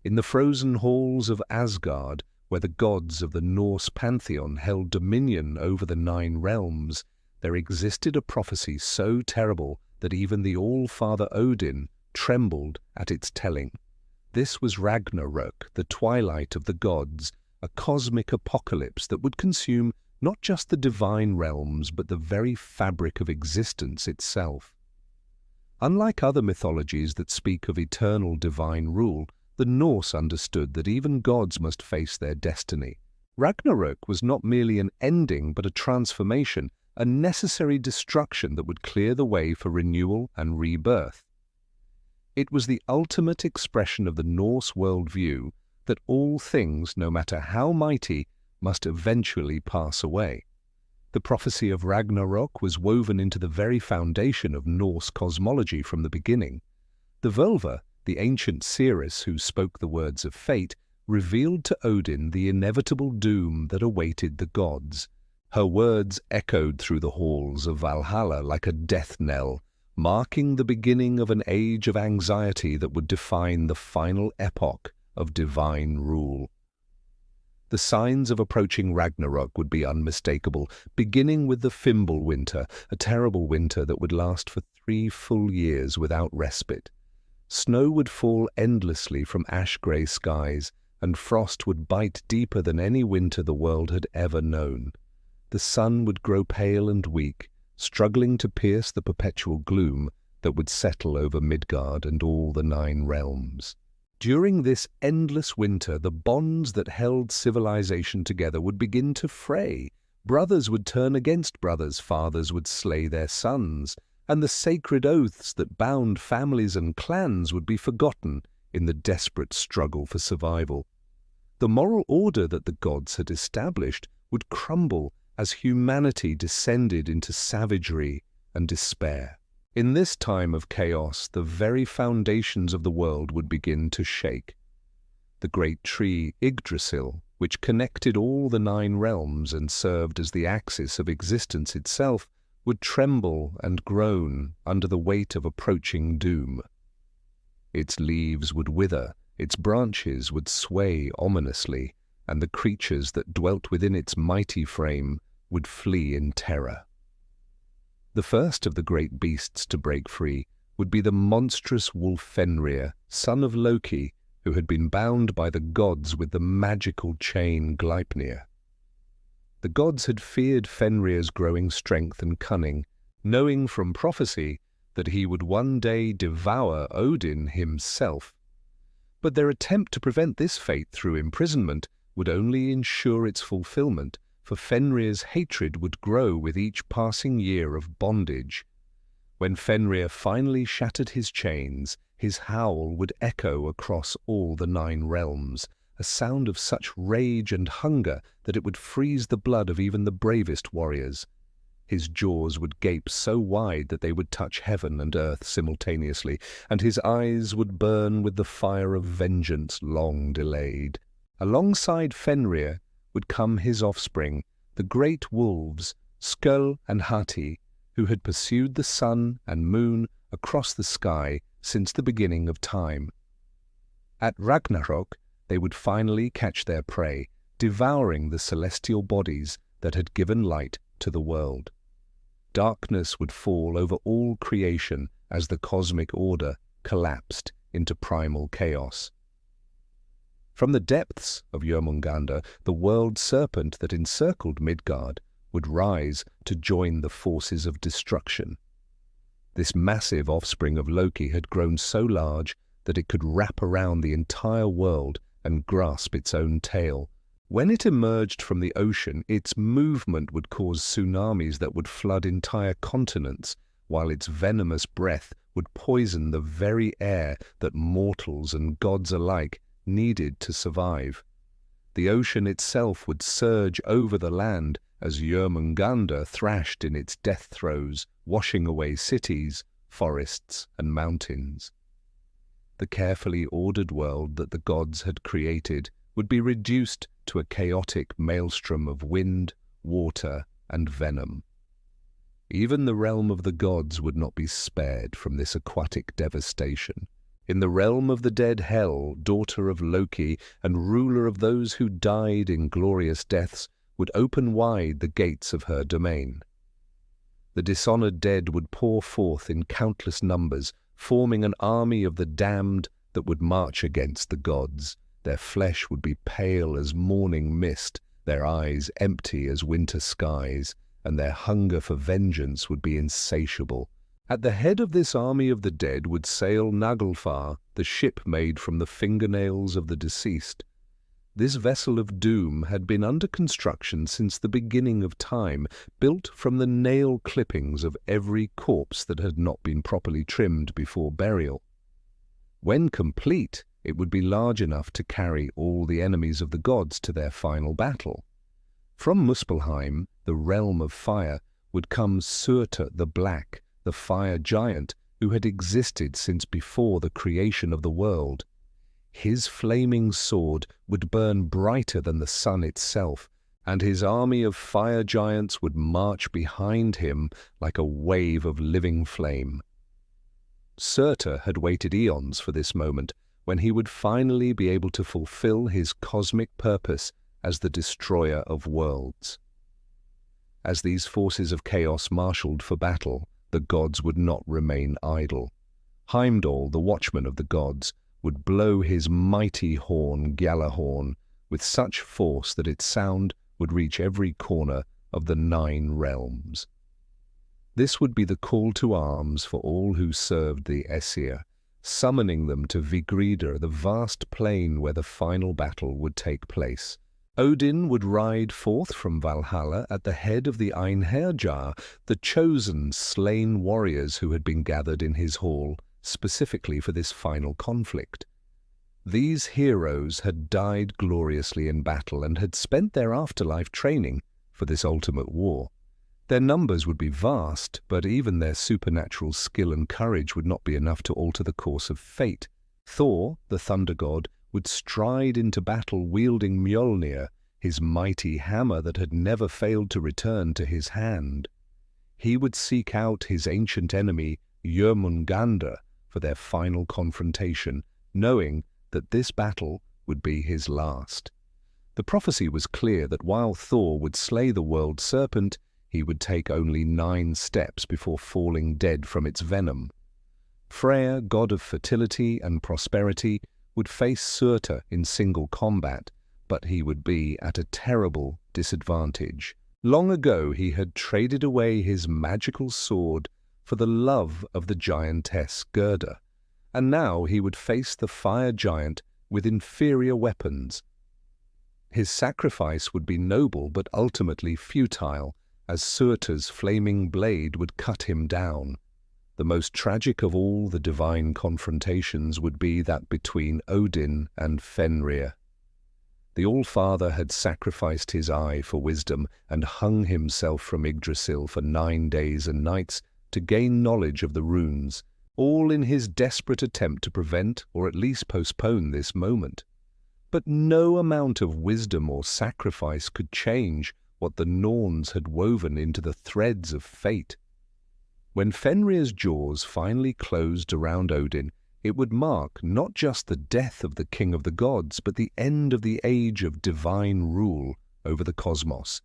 In the frozen halls of Asgard, where the gods of the Norse pantheon held dominion over the 9 realms, there existed a prophecy so terrible that even the All-Father Odin trembled at its telling. This was Ragnarök, the twilight of the gods, a cosmic apocalypse that would consume not just the divine realms but the very fabric of existence itself. Unlike other mythologies that speak of eternal divine rule, the Norse understood that even gods must face their destiny. Ragnarök was not merely an ending but a transformation, a necessary destruction that would clear the way for renewal and rebirth. It was the ultimate expression of the Norse worldview that all things, no matter how mighty, must eventually pass away. The prophecy of Ragnarök was woven into the very foundation of Norse cosmology from the beginning. The Völva, the ancient seeress who spoke the words of fate, revealed to Odin the inevitable doom that awaited the gods. Her words echoed through the halls of Valhalla like a death knell, marking the beginning of an age of anxiety that would define the final epoch of divine rule. The signs of approaching Ragnarök would be unmistakable, beginning with the Fimbulwinter, a terrible winter that would last for 3 full years without respite. Snow would fall endlessly from ash-grey skies, and frost would bite deeper than any winter the world had ever known. The sun would grow pale and weak, struggling to pierce the perpetual gloom that would settle over Midgard and all the 9 realms. During this endless winter, the bonds that held civilization together would begin to fray. Brothers would turn against brothers, fathers would slay their sons, and the sacred oaths that bound families and clans would be forgotten in the desperate struggle for survival. The moral order that the gods had established would crumble as humanity descended into savagery and despair. In this time of chaos, the very foundations of the world would begin to shake. The great tree Yggdrasil, which connected all the 9 realms and served as the axis of existence itself, would tremble and groan under the weight of approaching doom. Its leaves would wither, its branches would sway ominously, and the creatures that dwelt within its mighty frame would flee in terror. The first of the great beasts to break free would be the monstrous wolf Fenrir, son of Loki, who had been bound by the gods with the magical chain Gleipnir. The gods had feared Fenrir's growing strength and cunning, knowing from prophecy that he would one day devour Odin himself. But their attempt to prevent this fate through imprisonment would only ensure its fulfillment, for Fenrir's hatred would grow with each passing year of bondage. When Fenrir finally shattered his chains, his howl would echo across all the 9 realms, a sound of such rage and hunger that it would freeze the blood of even the bravest warriors. His jaws would gape so wide that they would touch heaven and earth simultaneously, and his eyes would burn with the fire of vengeance long delayed. Alongside Fenrir would come his offspring, the great wolves, Sköll and Hati, who had pursued the sun and moon across the sky since the beginning of time. At Ragnarök, they would finally catch their prey, devouring the celestial bodies that had given light to the world. Darkness would fall over all creation as the cosmic order collapsed into primal chaos. From the depths of Jörmungandr, the world serpent that encircled Midgard would rise to join the forces of destruction. This massive offspring of Loki had grown so large that it could wrap around the entire world and grasp its own tail. When it emerged from the ocean, its movement would cause tsunamis that would flood entire continents, while its venomous breath would poison the very air that mortals and gods alike needed to survive. The ocean itself would surge over the land as Jörmungandr thrashed in its death throes, washing away cities, forests, and mountains. The carefully ordered world that the gods had created would be reduced to a chaotic maelstrom of wind, water, and venom. Even the realm of the gods would not be spared from this aquatic devastation. In the realm of the dead Hel, daughter of Loki and ruler of those who died in glorious deaths, would open wide the gates of her domain. The dishonored dead would pour forth in countless numbers, forming an army of the damned that would march against the gods. Their flesh would be pale as morning mist, their eyes empty as winter skies, and their hunger for vengeance would be insatiable. At the head of this army of the dead would sail Naglfar, the ship made from the fingernails of the deceased. This vessel of doom had been under construction since the beginning of time, built from the nail clippings of every corpse that had not been properly trimmed before burial. When complete, it would be large enough to carry all the enemies of the gods to their final battle. From Muspelheim, the realm of fire, would come Surtur the Black, the fire giant who had existed since before the creation of the world. His flaming sword would burn brighter than the sun itself, and his army of fire giants would march behind him like a wave of living flame. Surtur had waited eons for this moment, when he would finally be able to fulfill his cosmic purpose as the destroyer of worlds. As these forces of chaos marshaled for battle, the gods would not remain idle. Heimdall, the watchman of the gods, would blow his mighty horn, Gjallarhorn, with such force that its sound would reach every corner of the 9 realms. This would be the call to arms for all who served the Aesir, summoning them to Vigridr, the vast plain where the final battle would take place. Odin would ride forth from Valhalla at the head of the Einherjar, the chosen slain warriors who had been gathered in his hall, specifically for this final conflict. These heroes had died gloriously in battle and had spent their afterlife training for this ultimate war. Their numbers would be vast, but even their supernatural skill and courage would not be enough to alter the course of fate. Thor, the thunder god, would stride into battle wielding Mjolnir, his mighty hammer that had never failed to return to his hand. He would seek out his ancient enemy, Jörmungandr, for their final confrontation, knowing that this battle would be his last. The prophecy was clear that while Thor would slay the world serpent, he would take only 9 steps before falling dead from its venom. Freyr, god of fertility and prosperity, would face Surtur in single combat, but he would be at a terrible disadvantage. Long ago he had traded away his magical sword for the love of the giantess Gerda, and now he would face the fire giant with inferior weapons. His sacrifice would be noble but ultimately futile, as Surtur's flaming blade would cut him down. The most tragic of all the divine confrontations would be that between Odin and Fenrir. The All-Father had sacrificed his eye for wisdom and hung himself from Yggdrasil for 9 days and nights to gain knowledge of the runes, all in his desperate attempt to prevent or at least postpone this moment. But no amount of wisdom or sacrifice could change what the Norns had woven into the threads of fate. When Fenrir's jaws finally closed around Odin, it would mark not just the death of the king of the gods, but the end of the age of divine rule over the cosmos.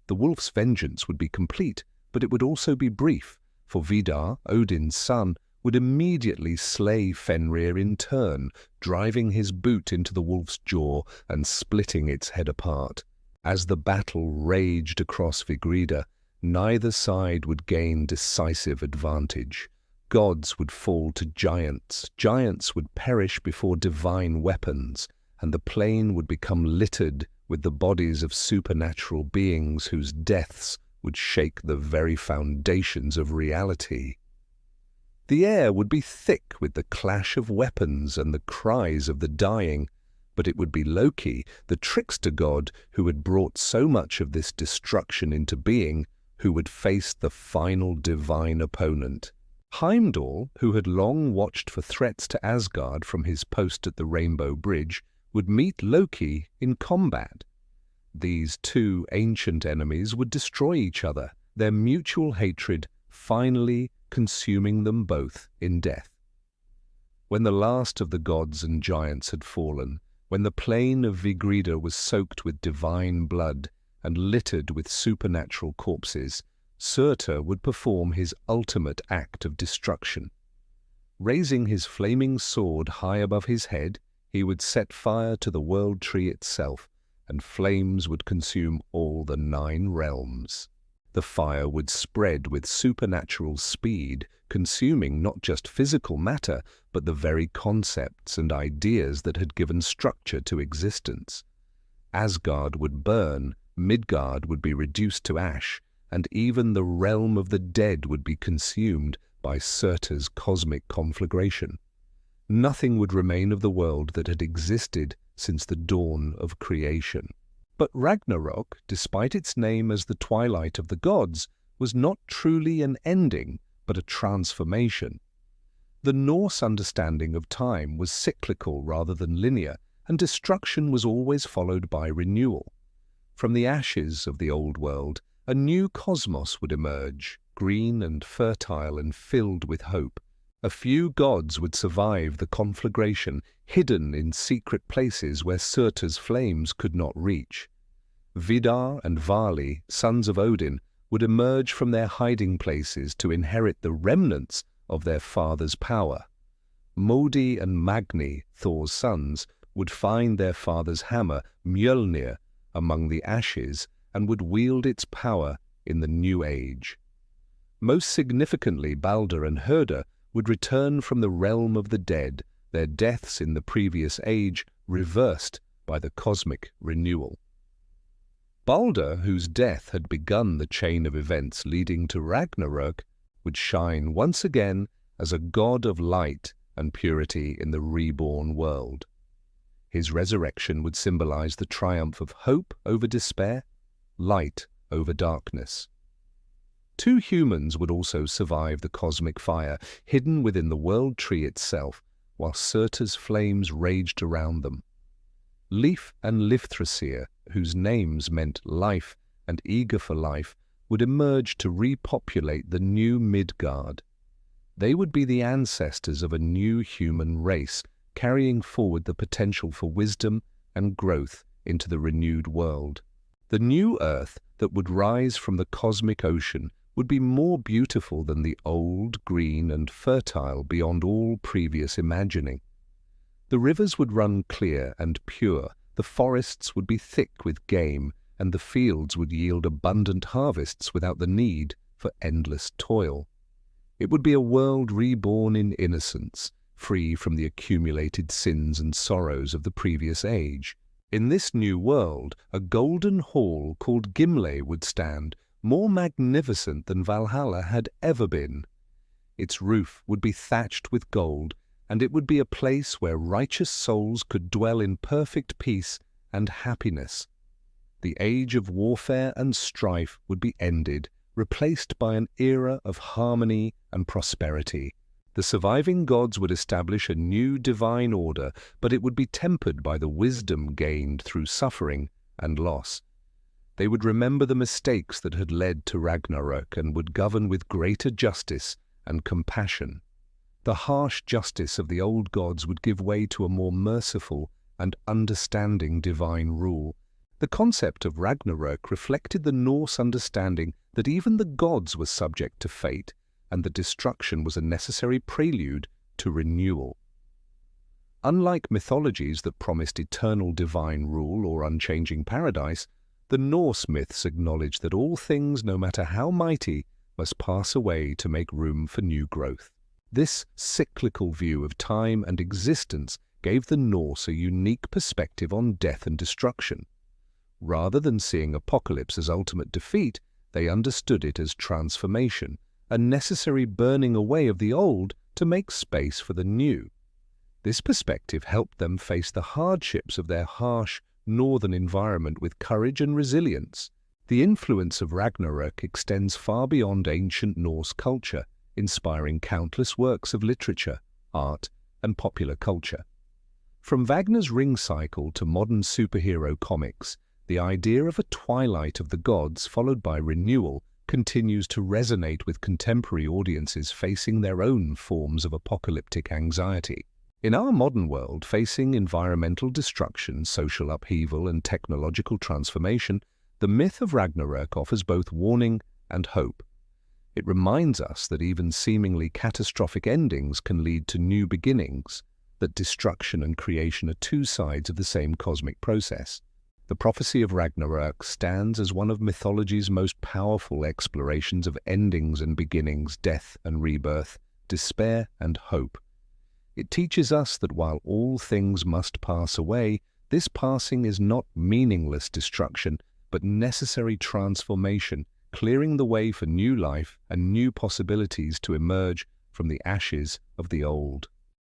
The wolf's vengeance would be complete, but it would also be brief, for Vidar, Odin's son, would immediately slay Fenrir in turn, driving his boot into the wolf's jaw and splitting its head apart. As the battle raged across Vigridr, neither side would gain decisive advantage. Gods would fall to giants, giants would perish before divine weapons, and the plain would become littered with the bodies of supernatural beings whose deaths would shake the very foundations of reality. The air would be thick with the clash of weapons and the cries of the dying, but it would be Loki, the trickster god who had brought so much of this destruction into being, who would face the final divine opponent. Heimdall, who had long watched for threats to Asgard from his post at the Rainbow Bridge, would meet Loki in combat. These 2 ancient enemies would destroy each other, their mutual hatred finally consuming them both in death. When the last of the gods and giants had fallen, when the plain of Vigrida was soaked with divine blood and littered with supernatural corpses, Surtur would perform his ultimate act of destruction. Raising his flaming sword high above his head, he would set fire to the world tree itself, and flames would consume all the 9 realms. The fire would spread with supernatural speed, consuming not just physical matter, but the very concepts and ideas that had given structure to existence. Asgard would burn, Midgard would be reduced to ash, and even the realm of the dead would be consumed by Surtur's cosmic conflagration. Nothing would remain of the world that had existed since the dawn of creation. But Ragnarök, despite its name as the Twilight of the gods, was not truly an ending, but a transformation. The Norse understanding of time was cyclical rather than linear, and destruction was always followed by renewal. From the ashes of the old world, a new cosmos would emerge, green and fertile and filled with hope. A few gods would survive the conflagration, hidden in secret places where Surtur's flames could not reach. Vidar and Vali, sons of Odin, would emerge from their hiding places to inherit the remnants of their father's power. Modi and Magni, Thor's sons, would find their father's hammer, Mjolnir, among the ashes and would wield its power in the new age. Most significantly, Balder and Herder would return from the realm of the dead, their deaths in the previous age reversed by the cosmic renewal. Balder, whose death had begun the chain of events leading to Ragnarök, would shine once again as a god of light and purity in the reborn world. His resurrection would symbolize the triumph of hope over despair, light over darkness. 2 humans would also survive the cosmic fire, hidden within the world tree itself, while Surtur's flames raged around them. Leif and Lifthrasir, whose names meant life and eager for life, would emerge to repopulate the new Midgard. They would be the ancestors of a new human race, carrying forward the potential for wisdom and growth into the renewed world. The new Earth that would rise from the cosmic ocean would be more beautiful than the old, green and fertile beyond all previous imagining. The rivers would run clear and pure, the forests would be thick with game, and the fields would yield abundant harvests without the need for endless toil. It would be a world reborn in innocence, free from the accumulated sins and sorrows of the previous age. In this new world, a golden hall called Gimle would stand, more magnificent than Valhalla had ever been. Its roof would be thatched with gold, and it would be a place where righteous souls could dwell in perfect peace and happiness. The age of warfare and strife would be ended, replaced by an era of harmony and prosperity. The surviving gods would establish a new divine order, but it would be tempered by the wisdom gained through suffering and loss. They would remember the mistakes that had led to Ragnarök and would govern with greater justice and compassion. The harsh justice of the old gods would give way to a more merciful and understanding divine rule. The concept of Ragnarök reflected the Norse understanding that even the gods were subject to fate, and that destruction was a necessary prelude to renewal. Unlike mythologies that promised eternal divine rule or unchanging paradise, the Norse myths acknowledged that all things, no matter how mighty, must pass away to make room for new growth. This cyclical view of time and existence gave the Norse a unique perspective on death and destruction. Rather than seeing apocalypse as ultimate defeat, they understood it as transformation, a necessary burning away of the old to make space for the new. This perspective helped them face the hardships of their harsh northern environment with courage and resilience. The influence of Ragnarök extends far beyond ancient Norse culture, inspiring countless works of literature, art, and popular culture. From Wagner's Ring Cycle to modern superhero comics, the idea of a twilight of the gods followed by renewal continues to resonate with contemporary audiences facing their own forms of apocalyptic anxiety. In our modern world, facing environmental destruction, social upheaval, and technological transformation, the myth of Ragnarök offers both warning and hope. It reminds us that even seemingly catastrophic endings can lead to new beginnings, that destruction and creation are two sides of the same cosmic process. The prophecy of Ragnarök stands as one of mythology's most powerful explorations of endings and beginnings, death and rebirth, despair and hope. It teaches us that while all things must pass away, this passing is not meaningless destruction, but necessary transformation, clearing the way for new life and new possibilities to emerge from the ashes of the old.